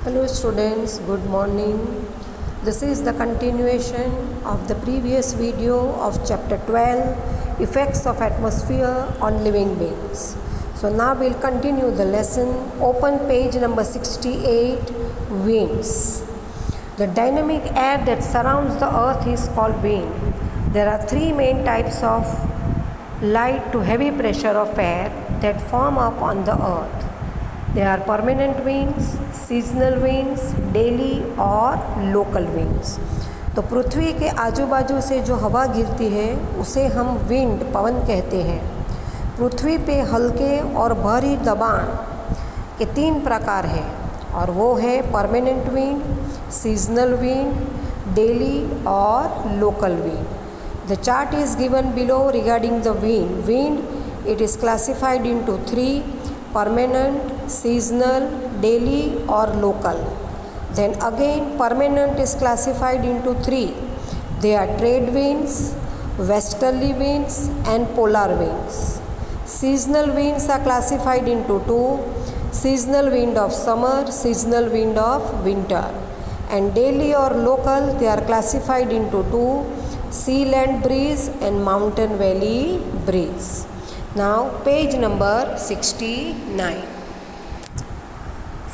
Hello students, good morning. This is the continuation of the previous video of chapter 12, Effects of Atmosphere on Living Beings. So now we'll continue the lesson. Open page number 68, Winds. The dynamic air that surrounds the earth is called wind. There are three main types of light to heavy pressure of air that form up on the earth. They are permanent winds, seasonal winds, daily और local winds. तो पृथ्वी के आजू बाजू से जो हवा गिरती है उसे हम विंड पवन कहते हैं। पृथ्वी पे हल्के और भारी दबाण के तीन प्रकार हैं और वो है permanent wind, seasonal wind, daily और local wind. The chart is given below regarding the wind. Wind, it is classified into three: permanent, seasonal, daily or local. Then again permanent is classified into three. They are trade winds, westerly winds and polar winds. Seasonal winds are classified into two: seasonal wind of summer, seasonal wind of winter. And daily or local, they are classified into two: sea land breeze and mountain valley breeze. Now page number 69.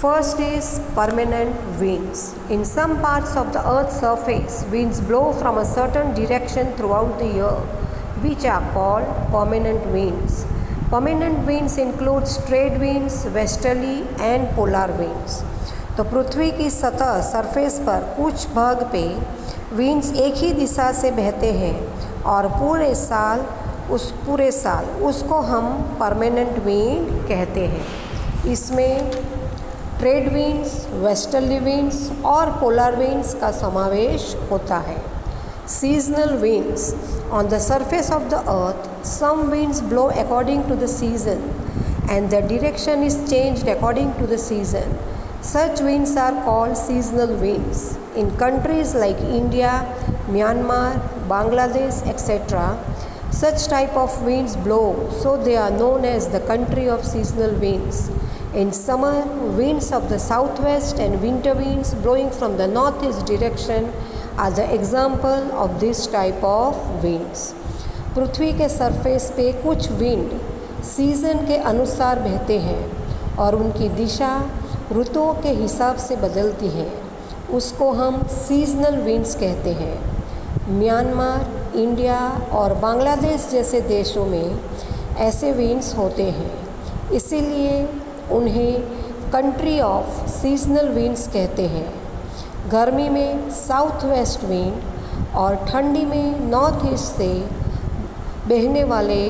First is permanent winds. In some parts of the earth's surface, winds blow from a certain direction throughout the year, which are called permanent winds. Permanent winds includes trade winds, westerly and polar winds. तो पृथ्वी की सतह surface पर कुछ भाग पे winds एक ही दिशा से बहते हैं और पूरे साल उसको हम परमानेंट विंड कहते हैं. इसमें ट्रेड विंड्स, वेस्टर्ली विंड्स और पोलर विंड्स का समावेश होता है. Seasonal winds. On the surface of the earth some winds blow according to the season and the direction is changed according to the season. Such winds are called seasonal winds. In countries like India, Myanmar, Bangladesh, etc., such type of winds blow, so they are known as the country of seasonal winds. In summer, winds of the southwest and winter winds blowing from the northeast direction are the example of this type of winds. पृथ्वी के surface पे कुछ wind season के अनुसार बहते हैं और उनकी दिशा ऋतुओं के हिसाब से बदलती है. उसको हम सीजनल विंड्स कहते हैं. म्यांमार, इंडिया और बांग्लादेश जैसे देशों में ऐसे विंड्स होते हैं, इसीलिए उन्हें कंट्री ऑफ सीजनल विंड्स कहते हैं. गर्मी में साउथ वेस्ट विंड और ठंडी में नॉर्थ ईस्ट से बहने वाले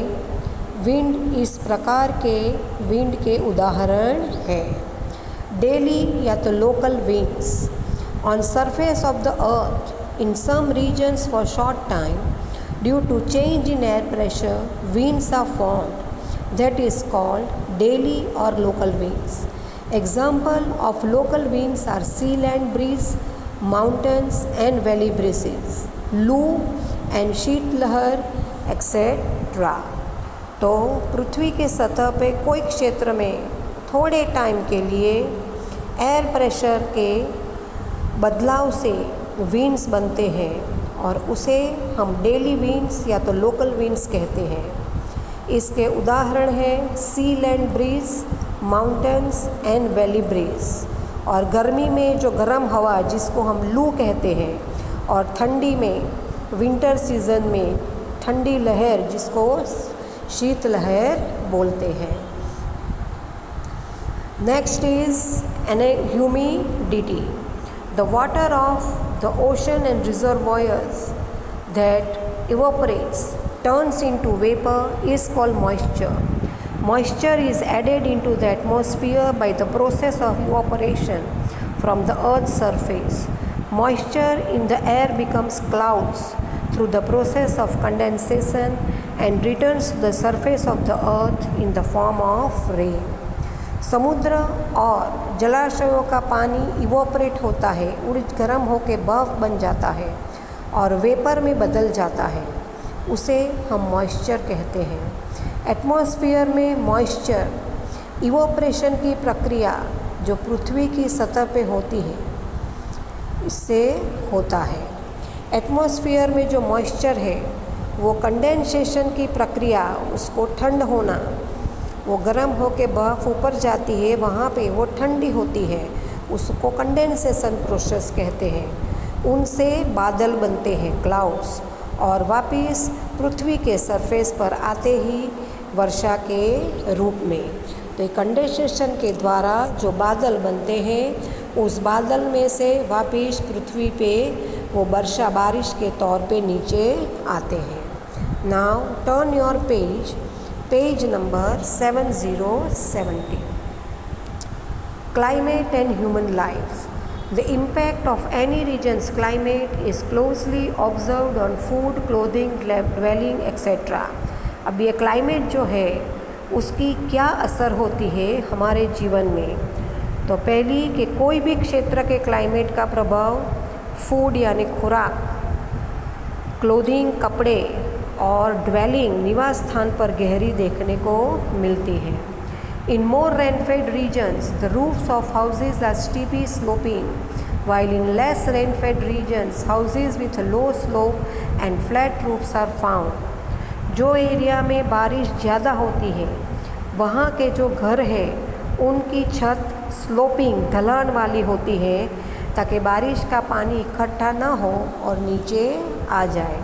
विंड इस प्रकार के विंड के उदाहरण हैं. डेली या तो local winds. On surface of the earth in some regions for short time due to change in air pressure winds are formed. That is called daily or local winds. Example of local winds are sea land breeze, mountains and valley breezes, loo and शीत लहर etc. तो पृथ्वी के सतह पे कोई क्षेत्र में थोड़े टाइम के लिए एयर प्रेशर के बदलाव से विंड्स बनते हैं और उसे हम डेली विंड्स या तो लोकल विंड्स कहते हैं. इसके उदाहरण हैं sea land breeze, mountains and valley breeze. और गर्मी में जो गर्म हवा जिसको हम लू कहते हैं और ठंडी में विंटर सीजन में ठंडी लहर जिसको शीत लहर बोलते हैं. Next is humidity. The water of the ocean and reservoirs that evaporates turns into vapor is called moisture. Moisture is added into the atmosphere by the process of evaporation from the earth's surface. Moisture in the air becomes clouds through the process of condensation and returns to the surface of the earth in the form of rain. समुद्र और जलाशयों का पानी evaporate होता है, गर्म होकर बर्फ़ बन जाता है और वेपर में बदल जाता है. उसे हम मॉइस्चर कहते हैं. एटमॉस्फेयर में मॉइस्चर इवोपरेशन की प्रक्रिया जो पृथ्वी की सतह पे होती है, इससे होता है। एटमॉस्फेयर में जो मॉइस्चर है वो कंडेंसेशन की प्रक्रिया, उसको ठंड होना, वो गर्म होके बर्फ़ ऊपर जाती है, वहाँ पे वो ठंडी होती है, उसको कंडेंसेशन प्रोसेस कहते हैं। उनसे बादल बनते हैं, क्लाउड्स, और वापस पृथ्वी के सरफेस पर आते ही वर्षा के रूप में। तो ये कंडेंसेशन के द्वारा जो बादल बनते हैं, उस बादल में से वापस पृथ्वी पे वो वर्षा बारिश के तौर पे नीचे आते हैं। Now turn your page number 7070. Climate and human life. The impact of any region's climate is closely observed on food, clothing, dwelling, etc. अब ये क्लाइमेट जो है उसकी क्या असर होती है हमारे जीवन में। तो पहली कि कोई भी क्षेत्र के क्लाइमेट का प्रभाव फूड यानी खुराक, क्लोथिंग कपड़े, और ड्वेलिंग निवास स्थान पर गहरी देखने को मिलती है। In more rainfed regions the roofs of houses are steeply sloping, while in less rain-fed regions houses with low slope and flat roofs are found. जो एरिया में बारिश ज़्यादा होती है वहाँ के जो घर है उनकी छत स्लोपिंग ढलान वाली होती है, ताकि बारिश का पानी इकट्ठा ना हो और नीचे आ जाए।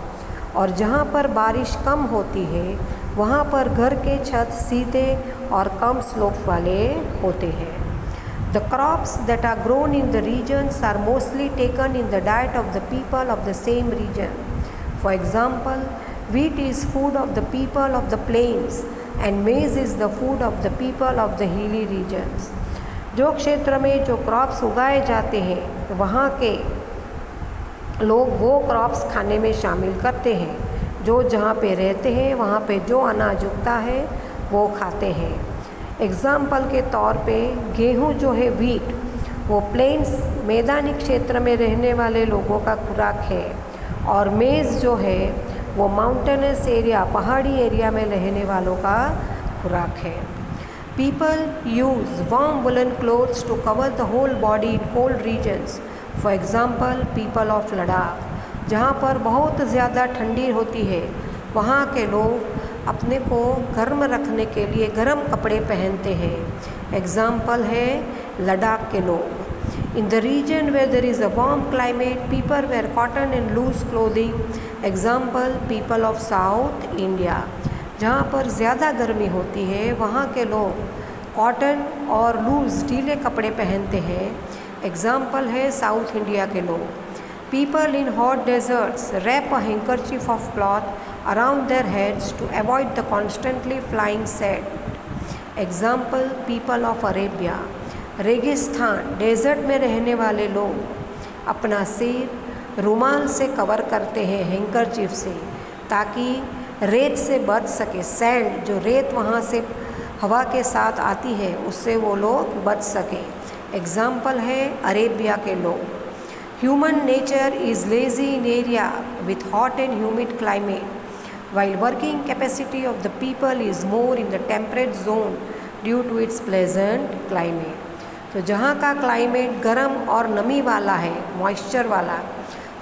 और जहाँ पर बारिश कम होती है वहाँ पर घर के छत सीधे और कम स्लोप वाले होते हैं। The crops that are grown in the regions are mostly taken in the diet of the people of the same region. For example, wheat is food of the people of the plains and maize is the food of the people of the hilly regions. जो क्षेत्र में जो crops उगाए जाते हैं वहाँ के लोग वो क्रॉप्स खाने में शामिल करते हैं। जो जहाँ पे रहते हैं वहाँ पे जो अनाज उगता है वो खाते हैं। एग्ज़ाम्पल के तौर पे गेहूँ जो है व्हीट, वो प्लेन्स मैदानी क्षेत्र में रहने वाले लोगों का खुराक है, और मेज़ जो है वो माउंटेनस एरिया पहाड़ी एरिया में रहने वालों का खुराक है। People use warm woollen clothes to cover the whole body in cold regions. For example people of Ladakh, जहाँ पर बहुत ज़्यादा ठंडी होती है वहाँ के लोग अपने को गर्म रखने के लिए गर्म कपड़े पहनते हैं। एग्ज़ाम्पल है लद्दाख के लोग। In the region where there is a warm climate people wear cotton and loose clothing. Example people of south India, जहाँ पर ज़्यादा गर्मी होती है वहाँ के लोग कॉटन और लूज ढीले कपड़े पहनते हैं। एग्ज़ाम्पल है साउथ इंडिया के लोग। People in hot deserts wrap a handkerchief of cloth around their heads to avoid the constantly flying set. Example people of Arabia. रेगिस्तान डेजर्ट में रहने वाले लोग अपना सिर रुमाल से कवर करते हैं हैंकरचीफ से, ताकि रेत से बच सके। सैंड जो रेत वहाँ से हवा के साथ आती है उससे वो लोग बच सके। एग्ज़ाम्पल है अरेबिया के लोग। Human nature is lazy in area with hot and humid climate, while working capacity of the people is more in the temperate zone due to its pleasant climate. तो जहाँ का क्लाइमेट गर्म और नमी वाला है, मॉइस्चर वाला,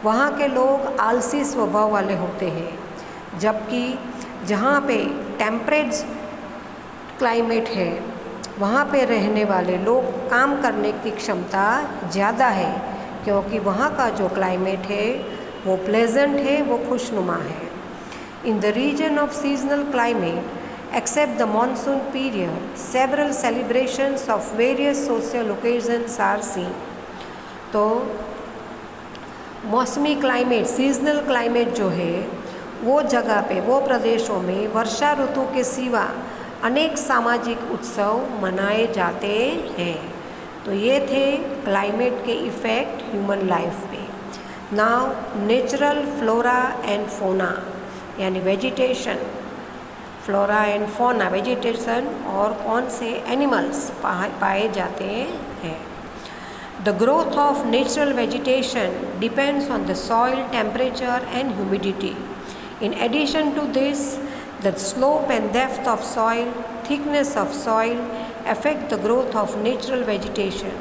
वहाँ के लोग आलसी स्वभाव वाले होते हैं, जबकि जहाँ पे टेम्परेट क्लाइमेट है वहाँ पे रहने वाले लोग काम करने की क्षमता ज़्यादा है, क्योंकि वहाँ का जो क्लाइमेट है वो प्लेजेंट है, वो खुशनुमा है। In the region of seasonal climate, except the monsoon period, several celebrations of various social occasions are seen. तो मौसमी क्लाइमेट, सीजनल क्लाइमेट जो है वो जगह पे, वो प्रदेशों में वर्षा ऋतु के सिवा अनेक सामाजिक उत्सव मनाए जाते हैं। तो ये थे क्लाइमेट के इफ़ेक्ट ह्यूमन लाइफ पे। Now natural flora and fauna यानी vegetation, flora and fauna, vegetation और कौन से एनिमल्स पाए जाते हैं। The growth of natural vegetation depends on the soil temperature and humidity. In addition to this, the slope and depth of soil, thickness of soil affect the growth of natural vegetation.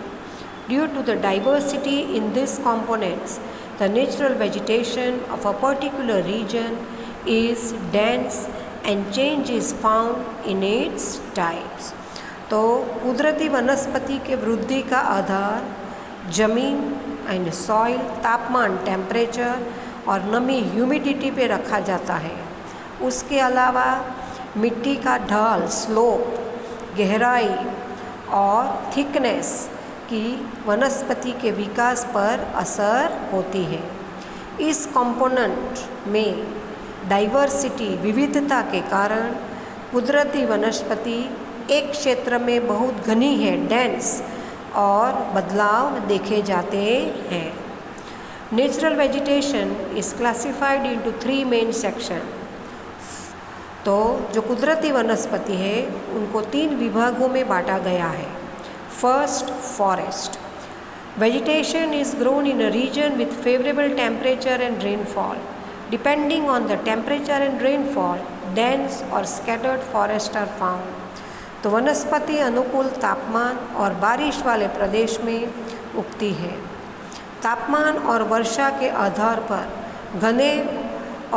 Due to the diversity in these components, the natural vegetation of a particular region is dense and change is found in its types. तो कुदरती वनस्पति के वृद्धि का आधार जमीन and soil, तापमान temperature और नमी ह्यूमिडिटी पे रखा जाता है। उसके अलावा मिट्टी का ढाल, स्लोप, गहराई और थिकनेस की वनस्पति के विकास पर असर होती है। इस कंपोनेंट में डाइवर्सिटी, विविधता के कारण कुदरती वनस्पति एक क्षेत्र में बहुत घनी है, डेंस, और बदलाव देखे जाते हैं। Natural vegetation is classified into 3 main section. तो जो कुदरती वनस्पति है उनको 3 विभागों में बांटा गया है। First, forest. Vegetation is grown in a region with favourable temperature and rainfall. Depending on the temperature and rainfall, dense और स्कैटर्ड फॉरेस्ट आर फाउंड। तो वनस्पति अनुकूल तापमान और बारिश वाले प्रदेश में उगती है। तापमान और वर्षा के आधार पर घने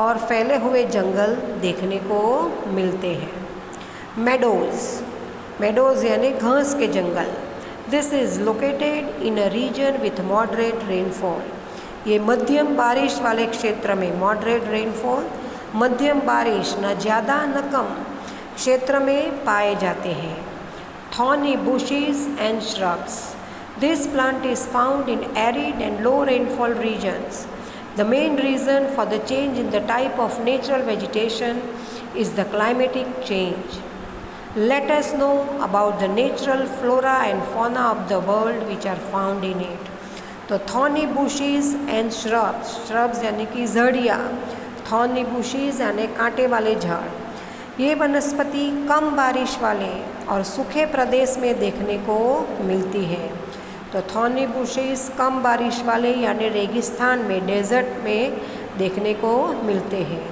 और फैले हुए जंगल देखने को मिलते हैं। मेडोज़ यानी घास के जंगल। This is located in a region with moderate rainfall. ये मध्यम बारिश वाले क्षेत्र में, मॉडरेट रेनफॉल, मध्यम बारिश, न ज़्यादा न कम, क्षेत्र में पाए जाते हैं। Thorny bushes and shrubs. This plant is found in arid and low rainfall regions. The main reason for the change in the type of natural vegetation is the climatic change. Let us know about the natural flora and fauna of the world which are found in it. तो thorny bushes and shrubs, shrubs यानी कि झाड़ियाँ, thorny bushes यानी कांटे वाले झाड़, ये वनस्पति कम बारिश वाले और सूखे प्रदेश में देखने को मिलती है। तो थॉर्नी बुशेस कम बारिश वाले यानी रेगिस्तान में, डेजर्ट में देखने को मिलते हैं।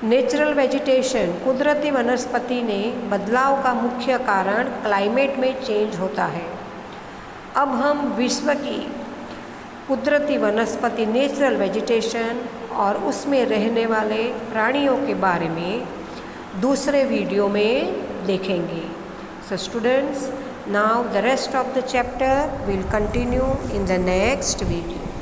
नेचुरल वेजिटेशन, कुदरती वनस्पति ने बदलाव का मुख्य कारण क्लाइमेट में चेंज होता है। अब हम विश्व की कुदरती वनस्पति, नेचुरल वेजिटेशन और उसमें रहने वाले प्राणियों के बारे में दूसरे वीडियो में देखेंगे। So students, now the rest of the chapter will continue in the next video.